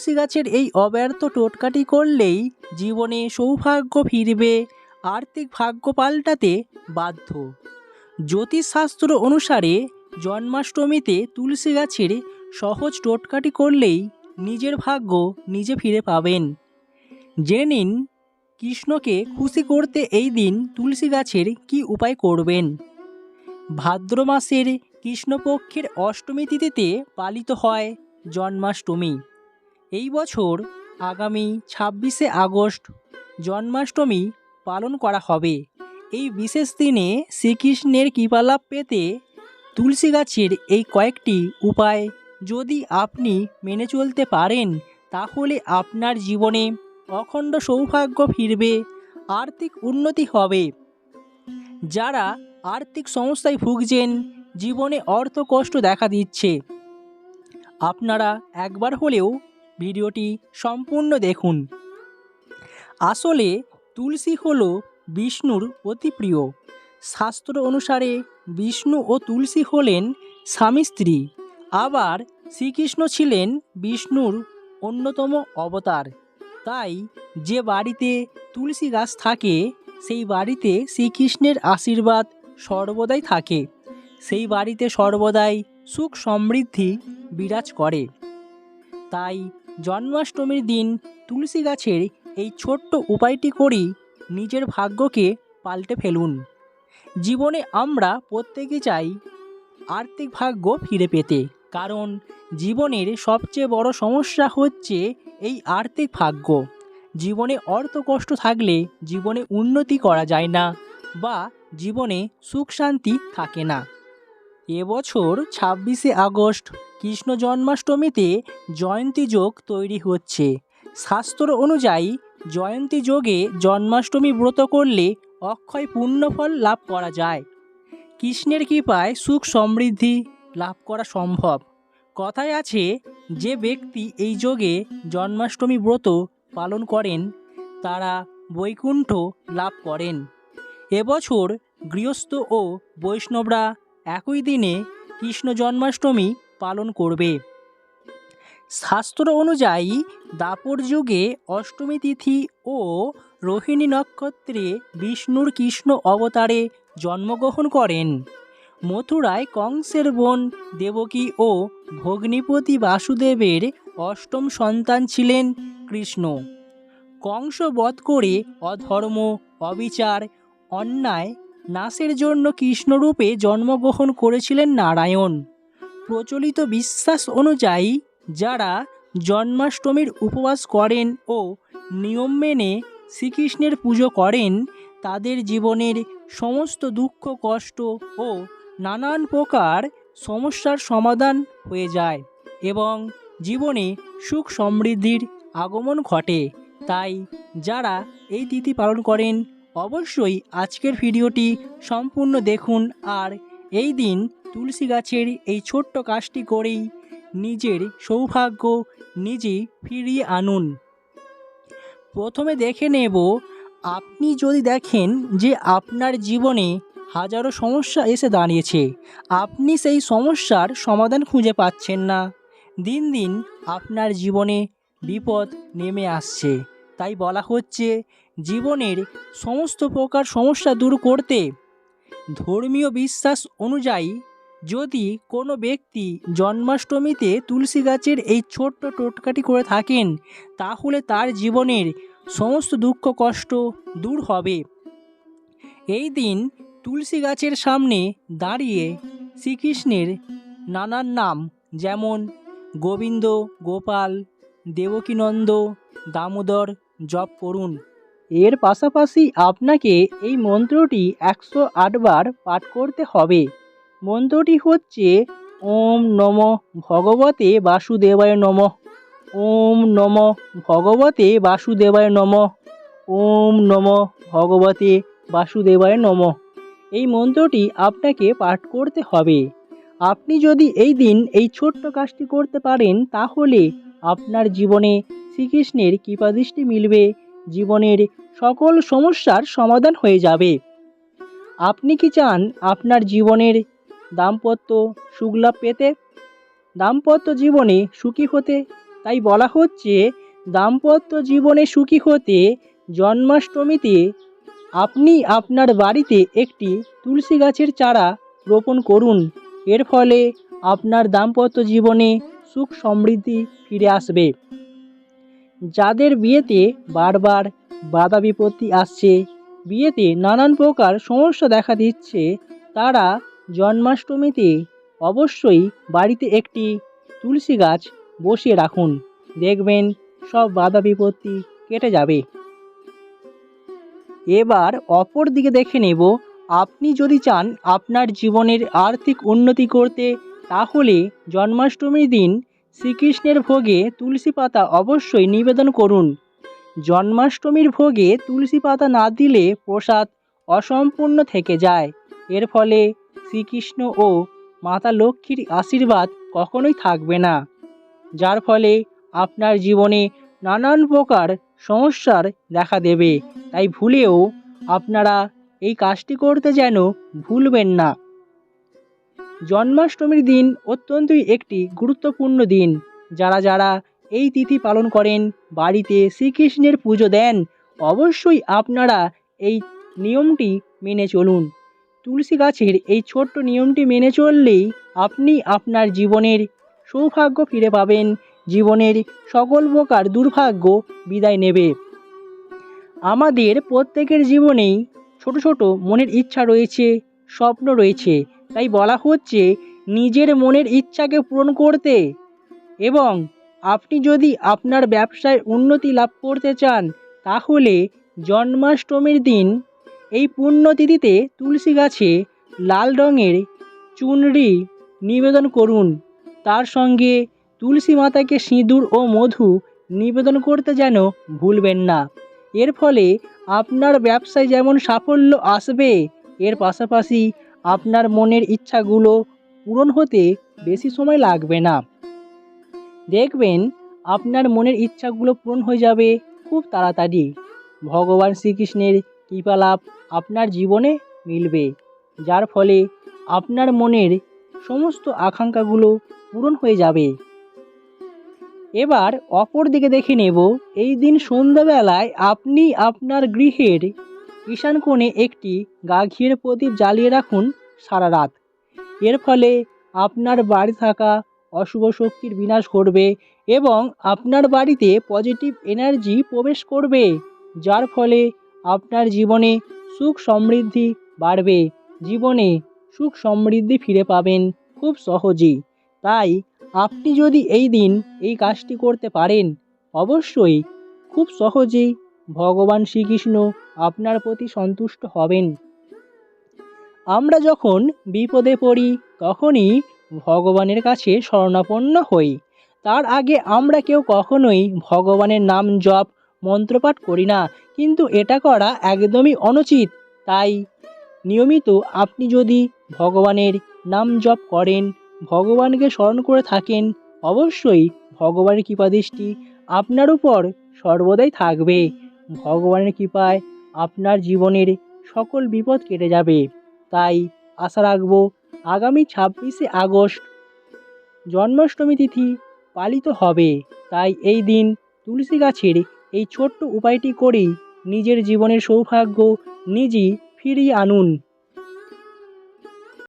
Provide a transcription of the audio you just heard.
তুলসী গাছের এই অব্যর্থ টোটকাটি করলেই জীবনে সৌভাগ্য ফিরবে, আর্থিক ভাগ্য পাল্টাতে বাধ্য। জ্যোতিষশাস্ত্র অনুসারে জন্মাষ্টমীতে তুলসী গাছের সহজ টোটকাটি করলেই নিজের ভাগ্য নিজে ফিরে পাবেন। জেনে নিন কৃষ্ণকে খুশি করতে এই দিন তুলসী গাছের কি উপায় করবেন। ভাদ্র মাসের কৃষ্ণপক্ষের অষ্টমী তিথিতে পালিত হয় জন্মাষ্টমী। এই বছর আগামী 26শে আগস্ট জন্মাষ্টমী পালন করা হবে। এই বিশেষ দিনে শ্রীকৃষ্ণের কৃপালাভ পেতে তুলসী গাছের এই কয়েকটি উপায় যদি আপনি মেনে চলতে পারেন, তাহলে আপনার জীবনে অখণ্ড সৌভাগ্য ফিরবে, আর্থিক উন্নতি হবে। যারা আর্থিক সমস্যায় ভুগছেন, জীবনে অর্থ কষ্ট দেখা দিচ্ছে, আপনারা একবার হলেও ভিডিওটি সম্পূর্ণ দেখুন। আসলে তুলসী হলো বিষ্ণুর অতি প্রিয়। শাস্ত্র অনুসারে বিষ্ণু ও তুলসী হলেন স্বামী স্ত্রী। আবার শ্রীকৃষ্ণ ছিলেন বিষ্ণুর অন্যতম অবতার। তাই যে বাড়িতে তুলসী গাছ থাকে, সেই বাড়িতে শ্রীকৃষ্ণের আশীর্বাদ সর্বদাই থাকে। সেই বাড়িতে সর্বদাই সুখ সমৃদ্ধি বিরাজ করে। তাই জন্মাষ্টমীর দিন তুলসী গাছের এই ছোট্ট উপায়টি করেই নিজের ভাগ্যকে পাল্টে ফেলুন। জীবনে আমরা প্রত্যেকে চাই আর্থিক ভাগ্য ফিরে পেতে, কারণ জীবনের সবচেয়ে বড় সমস্যা হচ্ছে এই আর্থিক ভাগ্য। জীবনে অর্থ কষ্ট থাকলে জীবনে উন্নতি করা যায় না বা জীবনে সুখ শান্তি থাকে না। এবছর 26শে আগস্ট কৃষ্ণ জন্মাষ্টমীতে জয়ন্তী যোগ তৈরি হচ্ছে। শাস্ত্র অনুযায়ী জয়ন্তী যোগে জন্মাষ্টমী ব্রত করলে অক্ষয় পুণ্যফল লাভ করা যায়। কৃষ্ণের কৃপায় সুখ সমৃদ্ধি লাভ করা সম্ভব। কথায় আছে, যে ব্যক্তি এই যোগে জন্মাষ্টমী ব্রত পালন করেন তারা বৈকুণ্ঠ লাভ করেন। এবছর গৃহস্থ ও বৈষ্ণবরা একই দিনে কৃষ্ণ জন্মাষ্টমী পালন করবে। শাস্ত্র অনুযায়ী দ্বাপর যুগে অষ্টমী তিথি ও রোহিণী নক্ষত্রে বিষ্ণুর কৃষ্ণ অবতারে জন্মগ্রহণ করেন। মথুরায় কংসের বোন দেবকী ও ভগ্নিপতি বাসুদেবের অষ্টম সন্তান ছিলেন কৃষ্ণ। কংস বধ করে অধর্ম, অবিচার, অন্যায় নাশের জন্য কৃষ্ণরূপে জন্মগ্রহণ করেছিলেন নারায়ণ। প্রচলিত বিশ্বাস অনুযায়ী যারা জন্মাষ্টমীর উপবাস করেন ও নিয়ম মেনে শ্রীকৃষ্ণের পুজো করেন, তাদের জীবনের সমস্ত দুঃখ কষ্ট ও নানান প্রকার সমস্যার সমাধান হয়ে যায় এবং জীবনে সুখ সমৃদ্ধির আগমন ঘটে। তাই যারা এই তিথি পালন করেন অবশ্যই আজকের ভিডিওটি সম্পূর্ণ দেখুন আর এই দিন তুলসী গাছের এই ছোট্ট কাজটি করেই নিজের সৌভাগ্য নিজেই ফিরিয়ে আনুন। প্রথমে দেখে নেব, আপনি যদি দেখেন যে আপনার জীবনে হাজারো সমস্যা এসে দাঁড়িয়েছে, আপনি সেই সমস্যার সমাধান খুঁজে পাচ্ছেন না, দিন দিন আপনার জীবনে বিপদ নেমে আসছে, তাই বলা হচ্ছে জীবনের সমস্ত প্রকার সমস্যা দূর করতে ধর্মীয় বিশ্বাস অনুযায়ী যদি কোনো ব্যক্তি জন্মাষ্টমীতে তুলসী গাছের এই ছোট্ট টোটকাটি করে থাকেন, তাহলে তার জীবনের সমস্ত দুঃখ কষ্ট দূর হবে। এই দিন তুলসী গাছের সামনে দাঁড়িয়ে শ্রীকৃষ্ণের নানান নাম যেমন গোবিন্দ, গোপাল, দেবকীনন্দ, দামোদর জপ করুন। এর পাশাপাশি আপনাকে এই মন্ত্রটি 108 বার পাঠ করতে হবে। মন্ত্রটি হচ্ছে ওম নমঃ ভগবতে বাসুদেবায় নমঃ, ওম নমঃ ভগবতে বাসুদেবায় নমঃ, ওম নমঃ ভগবতে বাসুদেবায় নমঃ। এই মন্ত্রটি আপনাকে পাঠ করতে হবে। আপনি যদি এই দিন এই ছোট্ট কাজটি করতে পারেন, তাহলে আপনার জীবনে শ্রীকৃষ্ণের কৃপাদৃষ্টি মিলবে, জীবনের সকল সমস্যার সমাধান হয়ে যাবে। আপনি কি চান আপনার জীবনের দাম্পত্য সুখলাভ পেতে, দাম্পত্য জীবনে সুখী হতে? তাই বলা হচ্ছে দাম্পত্য জীবনে সুখী হতে জন্মাষ্টমীতে আপনি আপনার বাড়িতে একটি তুলসী গাছের চারা রোপণ করুন। এর ফলে আপনার দাম্পত্য জীবনে সুখ সমৃদ্ধি ফিরে আসবে। যাদের বিয়েতে বারবার বাধা বিপত্তি আসছে, বিয়েতে নানান প্রকার সমস্যা দেখা দিচ্ছে, তারা জন্মাষ্টমীতে অবশ্যই বাড়িতে একটি তুলসী গাছ বসিয়ে রাখুন। দেখবেন সব বাধা বিপত্তি কেটে যাবে। এবার অপর দিকে দেখে নেব, আপনি যদি চান আপনার জীবনের আর্থিক উন্নতি করতে, তাহলে জন্মাষ্টমীর দিন শ্রীকৃষ্ণের ভোগে তুলসী পাতা অবশ্যই নিবেদন করুন। জন্মাষ্টমীর ভোগে তুলসী পাতা না দিলে প্রসাদ অসম্পূর্ণ থেকে যায়। এর ফলে শ্রীকৃষ্ণ ও মাতা লক্ষ্মীর আশীর্বাদ কখনোই থাকবে না, যার ফলে আপনার জীবনে নানান প্রকার সমস্যার দেখা দেবে। তাই ভুলেও আপনারা এই কাজটি করতে যেন ভুলবেন না। জন্মাষ্টমীর দিন অত্যন্তই একটি গুরুত্বপূর্ণ দিন। যারা যারা এই তিথি পালন করেন, বাড়িতে শ্রীকৃষ্ণের পুজো দেন, অবশ্যই আপনারা এই নিয়মটি মেনে চলুন। তুলসী গাছের এই ছোট্ট নিয়মটি মেনে চললেই আপনি আপনার জীবনের সৌভাগ্য ফিরে পাবেন, জীবনের সকল প্রকার দুর্ভাগ্য বিদায় নেবে। আমাদের প্রত্যেকের জীবনেই ছোট ছোট মনের ইচ্ছা রয়েছে, স্বপ্ন রয়েছে। তাই বলা হচ্ছে নিজের মনের ইচ্ছাকে পূরণ করতে, এবং আপনি যদি আপনার ব্যবসায় উন্নতি লাভ করতে চান, তাহলে জন্মাষ্টমীর দিন এই পুণ্যতিথিতে তুলসী গাছে লাল রঙের চুনরি নিবেদন করুন। তার সঙ্গে তুলসী মাতাকে সিঁদুর ও মধু নিবেদন করতে যেন ভুলবেন না। এর ফলে আপনার ব্যবসায় যেমন সাফল্য আসবে, এর পাশাপাশি আপনার মনের ইচ্ছাগুলো পূরণ হতে বেশি সময় লাগবে না। দেখবেন আপনার মনের ইচ্ছাগুলো পূরণ হয়ে যাবে খুব তাড়াতাড়ি। ভগবান শ্রীকৃষ্ণের কৃপালাভ আপনার জীবনে মিলবে, যার ফলে আপনার মনের সমস্ত আকাঙ্ক্ষাগুলো পূরণ হয়ে যাবে। এবার অপর দিকে দেখে নেব, এই দিন সন্ধ্যাবেলায় আপনি আপনার গৃহের ঈশান কোণে একটি ঘিয়ের প্রদীপ জ্বালিয়ে রাখুন সারা রাত। এর ফলে আপনার বাড়ি থাকা অশুভ শক্তির বিনাশ ঘটবে এবং আপনার বাড়িতে পজিটিভ এনার্জি প্রবেশ করবে, যার ফলে আপনার জীবনে সুখ সমৃদ্ধি বাড়বে, জীবনে সুখ সমৃদ্ধি ফিরে পাবেন খুব সহজেই। তাই আপনি যদি এই দিন এই কাজটি করতে পারেন, অবশ্যই খুব সহজেই ভগবান শ্রীকৃষ্ণ আপনার প্রতি সন্তুষ্ট হবেন। আমরা যখন বিপদে পড়ি, তখনই ভগবানের কাছে শরণাপন্ন হই। তার আগে আমরা কেউ কখনোই ভগবানের নাম জপ মন্ত্রপাঠ করি না, কিন্তু এটা করা একদমই অনুচিত। তাই নিয়মিত আপনি যদি ভগবানের নাম জপ করেন, ভগবানকে স্মরণ করে থাকেন, অবশ্যই ভগবানের কৃপাদৃষ্টি আপনার উপর সর্বদাই থাকবে। ভগবানের কৃপায় আপনার জীবনের সকল বিপদ কেটে যাবে। তাই আশা রাখব আগামী 26শে আগস্ট জন্মাষ্টমী তিথি পালিত হবে। তাই এই দিন তুলসী গাছের এই ছোট্ট উপায়টি করেই নিজের জীবনের সৌভাগ্য নিজেই ফিরিয়ে আনুন।